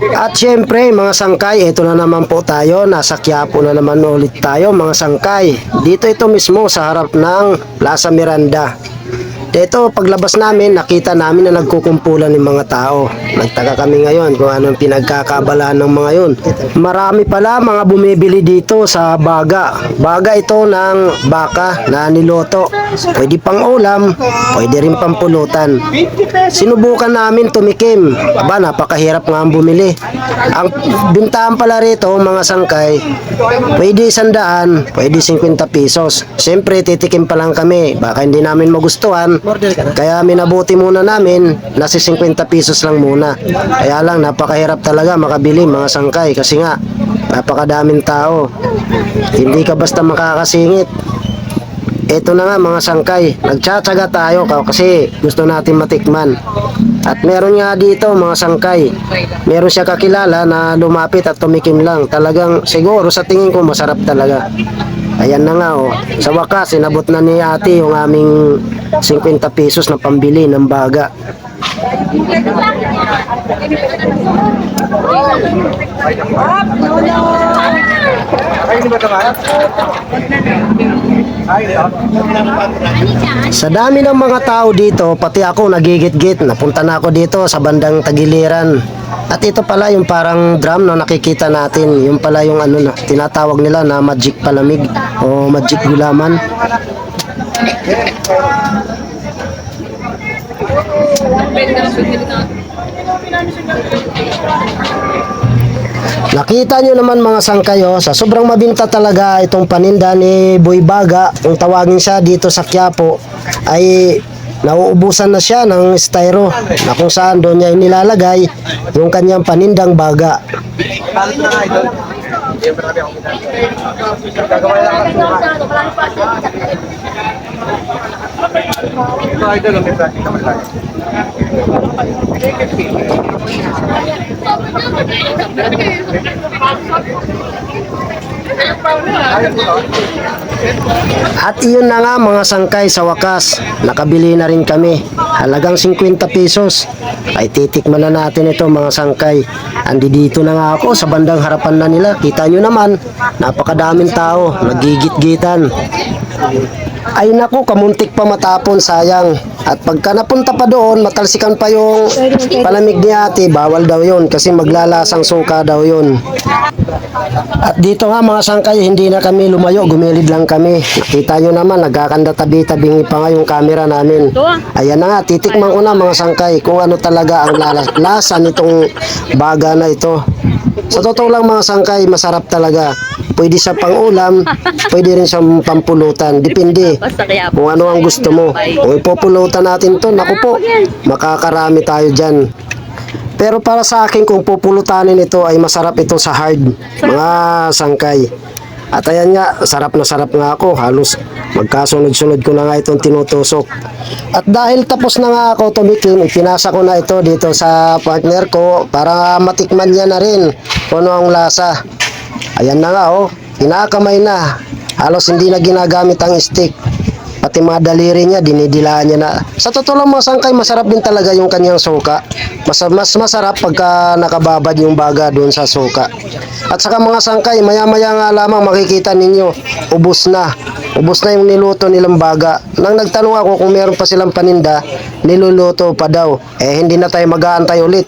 At syempre mga sangkay, ito na naman po tayo, nasa Quiapo na naman ulit tayo mga sangkay. Dito ito mismo sa harap ng Plaza Miranda. Dito paglabas namin, nakita namin na nagkukumpulan ng mga tao. Nagtaka kami ngayon kung anong pinagkakabalaan ng mga yun. Marami pala mga bumibili dito sa baga. Baga ito ng baka na niloto. Pwede pang ulam, pwede rin pang pulutan. Sinubukan namin tumikim. Aba, napakahirap nga ang bumili. Ang bintahan pala rito mga sangkay, pwede 100, pwede 50 pesos. Siyempre titikim pa lang kami, baka hindi namin magustuhan. Kaya minabuti muna namin, nasi 50 pesos lang muna. Kaya lang napakahirap talaga makabili mga sangkay kasi nga napakadaming tao. Hindi ka basta makakasingit. Ito na nga mga sangkay, nagtsatsaga tayo kasi gusto natin matikman. At meron nga dito mga sangkay, meron siya kakilala na lumapit at tumikim lang. Talagang siguro sa tingin ko masarap talaga. Ayan na nga oh. Sa wakas, inabot na ni ate yung aming 50 pesos na pambili ng baga. Sa dami ng mga tao dito, pati ako nagigit-git. Napunta na ako dito sa bandang Tagiliran. At ito pala yung parang drum na nakikita natin. Yung pala yung ano na tinatawag nila na magic palamig o magic gulaman. Nakita nyo naman mga sangkayo, sa sobrang mabinta talaga itong paninda ni Boy Baga, kung tawagin siya dito sa Quiapo, ay nauubusan na siya ng styro na kung saan doon niya inilalagay yung kanyang panindang baga. At iyon na nga mga sangkay, sa wakas nakabili na rin kami. Halagang 50 pesos. Ay titikman na natin ito mga sangkay. Andi dito na nga ako sa bandang harapan na nila. Kita nyo naman, napakadaming tao, nagigit-gitan. Ay naku, kamuntik pa matapon, sayang. At pagka napunta pa doon, matalsikan pa yung palamig ni ate, bawal daw yun kasi maglalasang suka daw yun. At dito nga mga sangkay, hindi na kami lumayo, gumilid lang kami. Nakita nyo naman, nagkakanda tabi-tabingi pa nga yung camera namin. Ayan na nga, titikman ko na mga sangkay kung ano talaga ang lasa nitong baga na ito. Sa totoo lang mga sangkay, masarap talaga. Pwede sa pang-ulam, pwede rin sa pampulutan. Depende kung ano ang gusto mo. Kung ipupulutan natin to, naku po, makakarami tayo dyan. Pero para sa akin, kung pupulutanin ito, ay masarap ito sa hard, mga sangkay. At ayan nga, sarap na sarap nga ako. Halos magkasunod-sunod ko na nga itong tinutusok. At dahil tapos na nga ako tumikim, ipinasa ko na ito dito sa partner ko para matikman niya na rin kung ano ang lasa. Ayan na nga oh, kinakamay na. Halos hindi na ginagamit ang stick. Pati mga daliri niya, dinidilaan niya na. Sa totoo lang mga sangkay, masarap din talaga yung kanyang suka. Mas masarap pagka nakababad yung baga doon sa suka. At saka mga sangkay, maya-maya nga lamang makikita ninyo, ubos na. Ubos na yung niluto nilang baga. Nang nagtanong ako kung meron pa silang paninda, niluluto pa daw. Eh hindi na tayo mag-aantay ulit.